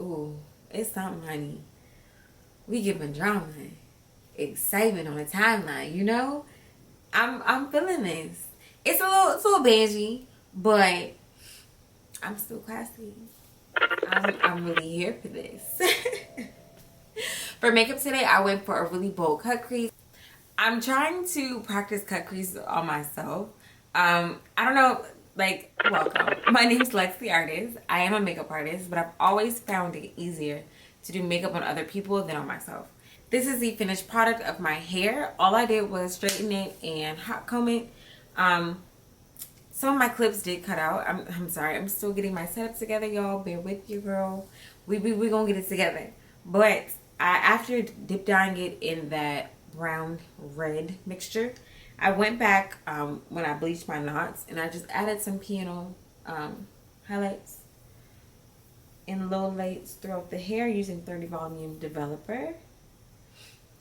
Ooh, it's something, honey. We giving drama, excitement on the timeline. You know, I'm feeling this. It's a little bangy, but I'm still classy. I'm really here for this. For makeup today, I went for a really bold cut crease. I'm trying to practice cut crease on myself. I don't know, like, welcome. My name's Lexx the artist. I am a makeup artist, but I've always found it easier to do makeup on other people than on myself. This is the finished product of my hair. All I did was straighten it and hot comb it. Some of my clips did cut out. I'm sorry. I'm still getting my setup together, y'all. Bear with you, girl. We gonna get it together. But after dip dyeing it in that brown red mixture, I went back when I bleached my knots and I just added some piano highlights and low lights throughout the hair using 30 volume developer.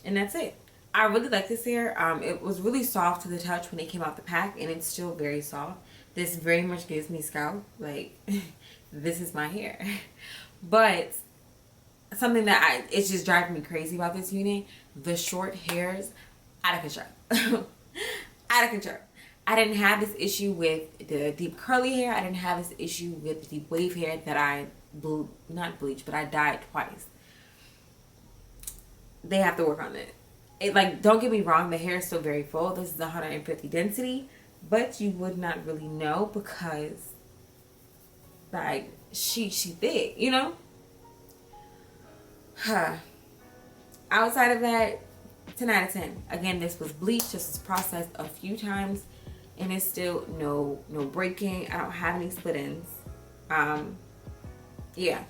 And that's it. I really like this hair. It was really soft to the touch when it came out the pack, and it's still very soft. This very much gives me scalp. Like, this is my hair. But something that it's just driving me crazy about this unit, the short hairs, out of control. Out of control. I didn't have this issue with the deep curly hair. I didn't have this issue with the deep wave hair that I not bleached, but I dyed twice. They have to work on it. Like, don't get me wrong, the hair is still very full. This is 150 density, but you would not really know because, like, she thick, you know? Outside of that, 10 out of 10. Again, this was bleached. This was processed a few times, and it's still no breaking. I don't have any split ends. Yeah.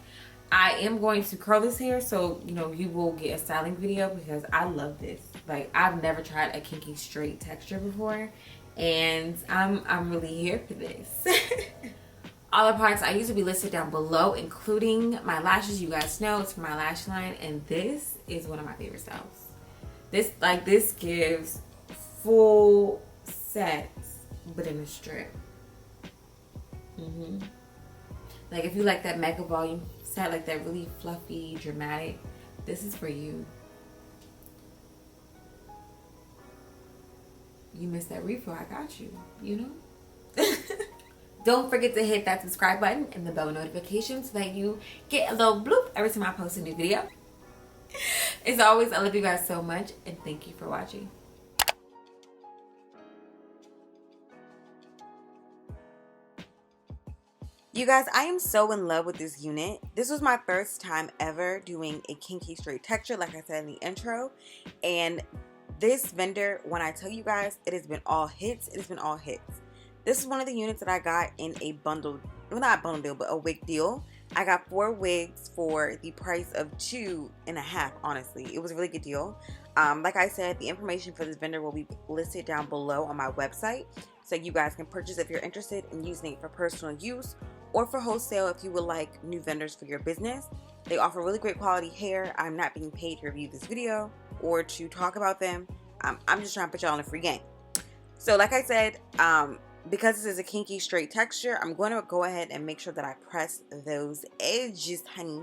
I am going to curl this hair, so you know you will get a styling video because I love this. Like, I've never tried a kinky straight texture before, and I'm really here for this. All the products I use will be listed down below, including my lashes. You guys know it's for my lash line, and this is one of my favorite styles. This gives full sets, but in a strip. Like, if you like that mega volume set, like that really fluffy, dramatic, this is for you. You missed that refill, I got you, you know? Don't forget to hit that subscribe button and the bell notification so that you get a little bloop every time I post a new video. As always, I love you guys so much, and thank you for watching. You guys, I am so in love with this unit. This was my first time ever doing a kinky straight texture, like I said in the intro. And this vendor, when I tell you guys, it has been all hits. It has been all hits. This is one of the units that I got in a bundle, well, not a bundle deal, but a wig deal. I got 4 wigs for the price of 2.5, honestly. It was a really good deal. Like I said, the information for this vendor will be listed down below on my website, so you guys can purchase if you're interested in using it for personal use or for wholesale if you would like new vendors for your business. They offer really great quality hair. I'm not being paid to review this video or to talk about them. I'm just trying to put y'all in a free game. So like I said, because this is a kinky straight texture, I'm going to go ahead and make sure that I press those edges, honey.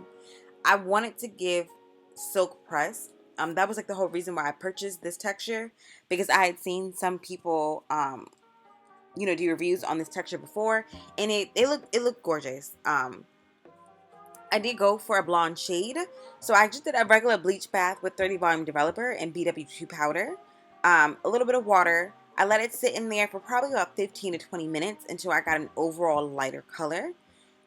I wanted to give silk press. That was like the whole reason why I purchased this texture, because I had seen some people you know, do reviews on this texture before, and it looked gorgeous. I did go for a blonde shade, so I just did a regular bleach bath with 30 volume developer and BW2 powder, a little bit of water. I let it sit in there for probably about 15 to 20 minutes until I got an overall lighter color.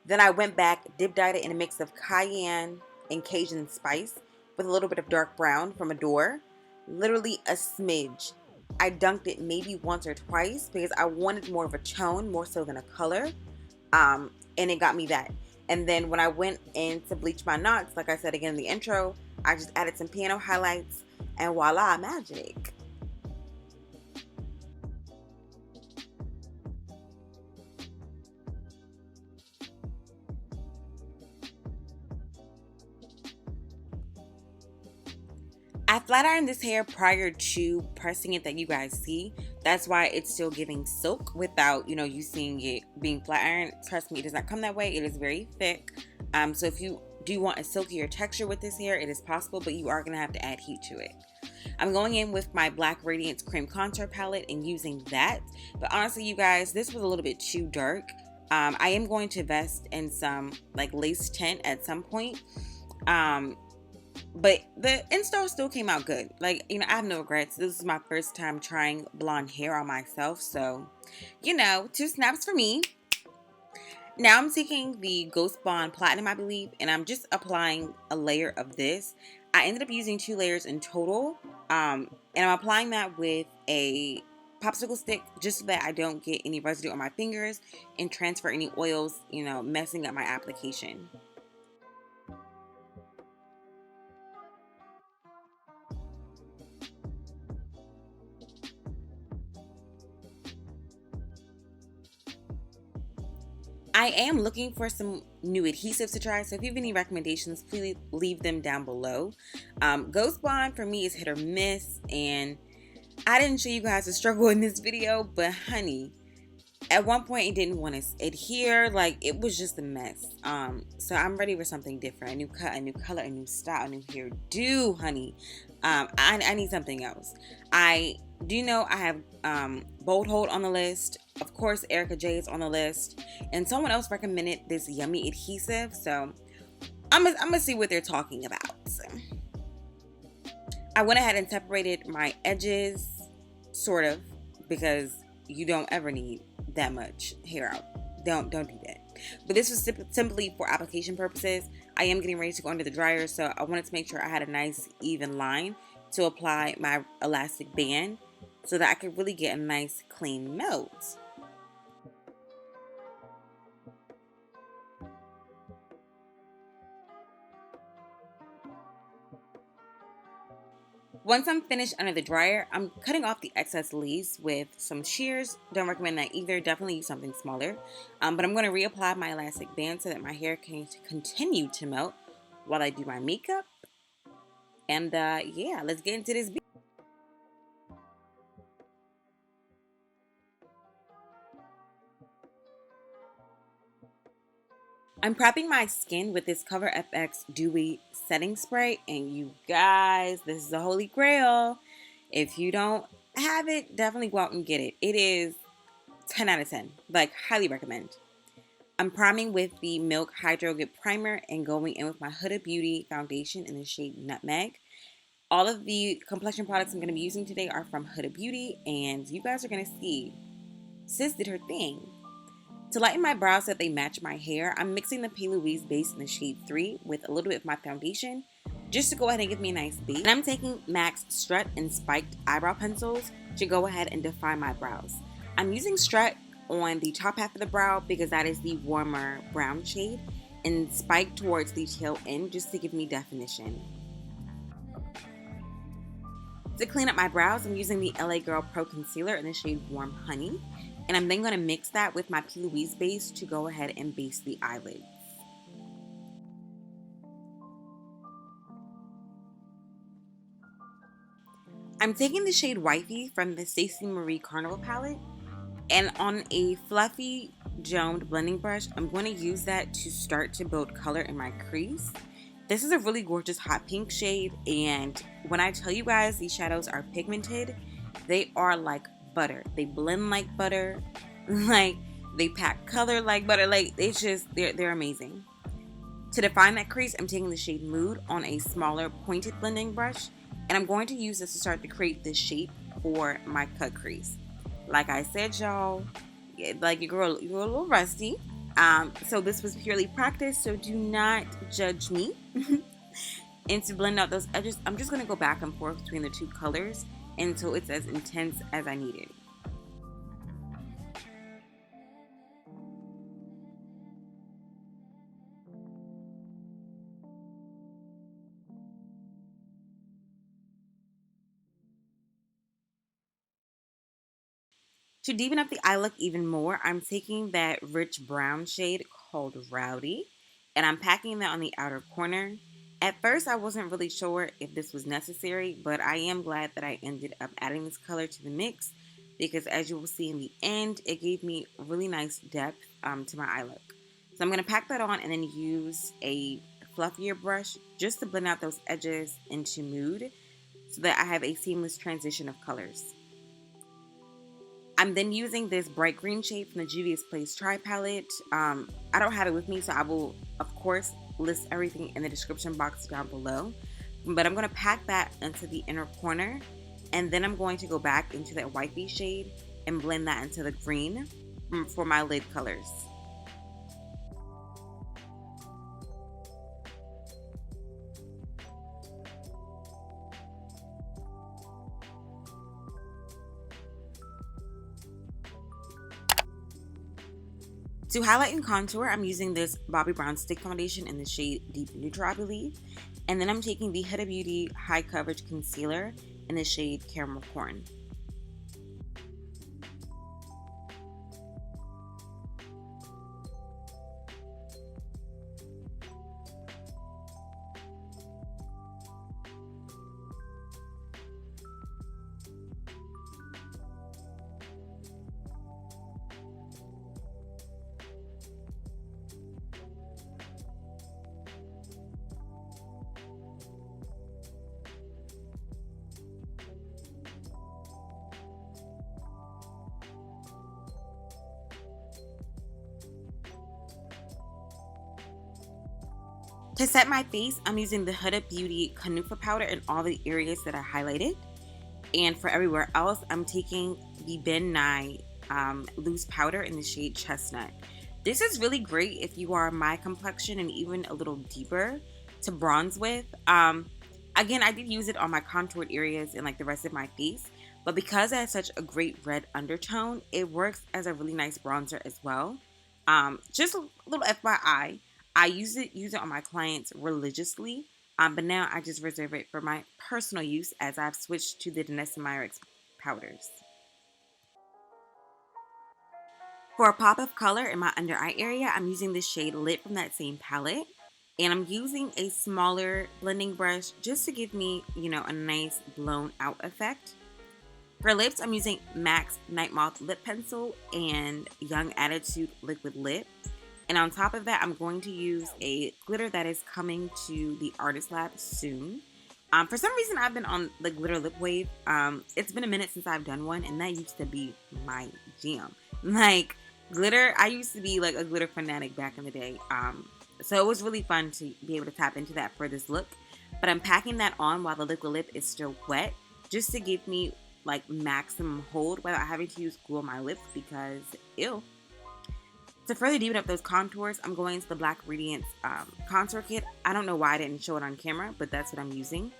Then I went back, dip dyed it in a mix of cayenne and Cajun spice with a little bit of dark brown from Adore, literally a smidge. I dunked it maybe once or twice because I wanted more of a tone, more so than a color, and it got me that. And then when I went in to bleach my knots, like I said again in the intro, I just added some piano highlights, and voila, magic. I flat ironed this hair prior to pressing it that you guys see. That's why it's still giving silk without, you seeing it being flat ironed. Trust me, it does not come that way. It is very thick. So if you do you want a silkier texture with this hair, it is possible, but you are going to have to add heat to it. I'm going in with my black Radiance cream contour palette and using that. But honestly, you guys, this was a little bit too dark. I am going to invest in some like lace tint at some point. But the install still came out good. Like, you know, I have no regrets. This is my first time trying blonde hair on myself. So, you know, 2 snaps for me. Now I'm taking the Ghost Bond Platinum, I believe, and I'm just applying a layer of this. I ended up using 2 layers in total, and I'm applying that with a popsicle stick just so that I don't get any residue on my fingers and transfer any oils, you know, messing up my application. I am looking for some new adhesives to try, so if you have any recommendations, please leave them down below. Ghost Bond for me is hit or miss, and I didn't show you guys the struggle in this video, but honey, at one point it didn't want to adhere. Like, it was just a mess. So I'm ready for something different, a new cut, a new color, a new style, a new hairdo, honey. I need something else. I do know I have Bold Hold on the list. Of course, Erica J is on the list, and someone else recommended this yummy adhesive, so I'm gonna see what they're talking about. So I went ahead and separated my edges, sort of, because you don't ever need that much hair out. Don't do that. But this was simply for application purposes. I am getting ready to go under the dryer, so I wanted to make sure I had a nice even line to apply my elastic band so that I could really get a nice clean melt. Once I'm finished under the dryer, I'm cutting off the excess leaves with some shears. Don't recommend that either. Definitely use something smaller. But I'm going to reapply my elastic band so that my hair can continue to melt while I do my makeup. And yeah, let's get into this. I'm prepping my skin with this Cover FX Dewy Setting Spray. And you guys, this is the holy grail. If you don't have it, definitely go out and get it. It is 10 out of 10. Like, highly recommend. I'm priming with the Milk Hydro Good Primer and going in with my Huda Beauty foundation in the shade Nutmeg. All of the complexion products I'm going to be using today are from Huda Beauty, and you guys are going to see sis did her thing. To lighten my brows so that they match my hair, I'm mixing the P. Louise base in the shade 3 with a little bit of my foundation just to go ahead and give me a nice base. And I'm taking MAC's Strut and Spiked eyebrow pencils to go ahead and define my brows. I'm using Strut on the top half of the brow because that is the warmer brown shade, and Spiked towards the tail end just to give me definition. To clean up my brows, I'm using the LA Girl Pro Concealer in the shade Warm Honey. And I'm then going to mix that with my P. Louise base to go ahead and base the eyelids. I'm taking the shade Wifey from the StaceyMarie Carnival palette. And on a fluffy domed blending brush, I'm going to use that to start to build color in my crease. This is a really gorgeous hot pink shade. And when I tell you guys these shadows are pigmented, they are like butter. They blend like butter, like they pack color like butter. Like, it's just, they're amazing. To define that crease, I'm taking the shade Mood on a smaller pointed blending brush, and I'm going to use this to start to create this shape for my cut crease. Like I said, y'all, like you're a little rusty. So this was purely practice, so do not judge me. And to blend out those edges, I'm just going to go back and forth between the 2 colors until it's as intense as I need it. To deepen up the eye look even more, I'm taking that rich brown shade called Rowdy, and I'm packing that on the outer corner. At first, I wasn't really sure if this was necessary, but I am glad that I ended up adding this color to the mix because, as you will see in the end, it gave me really nice depth to my eye look. So I'm going to pack that on and then use a fluffier brush just to blend out those edges into mood so that I have a seamless transition of colors. I'm then using this bright green shade from the Juvia's Place Tri Palette. I don't have it with me, so I will, of course, list everything in the description box down below. But I'm going to pack that into the inner corner, and then I'm going to go back into that wifey shade and blend that into the green for my lid colors. To highlight and contour, I'm using this Bobbi Brown Stick Foundation in the shade Deep Neutral, I believe. And then I'm taking the Huda Beauty High Coverage Concealer in the shade Caramel Corn. To set my face, I'm using the Huda Beauty Canufa powder in all the areas that I highlighted. And for everywhere else, I'm taking the Ben Nye loose powder in the shade Chestnut. This is really great if you are my complexion and even a little deeper to bronze with. Again, I did use it on my contoured areas and like the rest of my face. But because it has such a great red undertone, it works as a really nice bronzer as well. Just a little FYI. I use it on my clients religiously, but now I just reserve it for my personal use as I've switched to the StaceyMarie powders. For a pop of color in my under eye area, I'm using this shade Lit from that same palette. And I'm using a smaller blending brush just to give me, a nice blown out effect. For lips, I'm using MAC's Night Moth Lip Pencil and Young Attitude Liquid Lip. And on top of that, I'm going to use a glitter that is coming to the Artist Lab soon. For some reason, I've been on the glitter lip wave. It's been a minute since I've done one, and that used to be my jam. Like, glitter, I used to be like a glitter fanatic back in the day. So it was really fun to be able to tap into that for this look. But I'm packing that on while the liquid lip is still wet, just to give me like maximum hold without having to use glue on my lips because, ew. To further deepen up those contours, I'm going into the Black Radiance contour kit. I don't know why I didn't show it on camera, but that's what I'm using.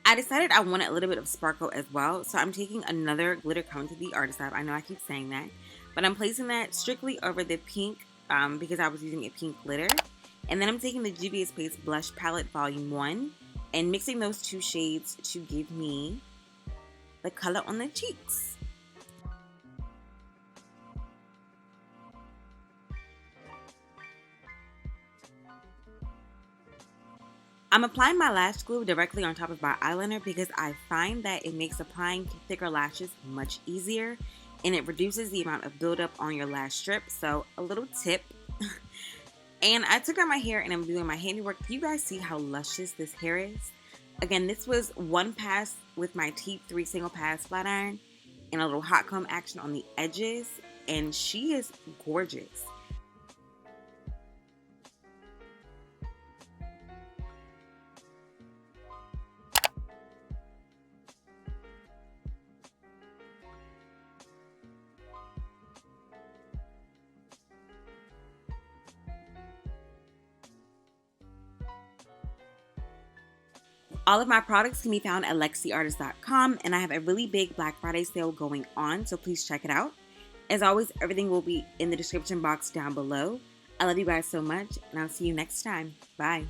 I decided I wanted a little bit of sparkle as well, so I'm taking another glitter coming to the Artist Lab. I know I keep saying that, but I'm placing that strictly over the pink because I was using a pink glitter. And then I'm taking the Juvia's Place Blush Palette Volume 1 and mixing those two shades to give me the color on the cheeks. I'm applying my lash glue directly on top of my eyeliner because I find that it makes applying thicker lashes much easier and it reduces the amount of buildup on your lash strip. So a little tip. And I took out my hair and I'm doing my handiwork. Do you guys see how luscious this hair is? Again, this was one pass with my T3 single pass flat iron and a little hot comb action on the edges, and she is gorgeous. All of my products can be found at LexxyArtist.com, and I have a really big Black Friday sale going on, so please check it out. As always, everything will be in the description box down below. I love you guys so much, and I'll see you next time. Bye.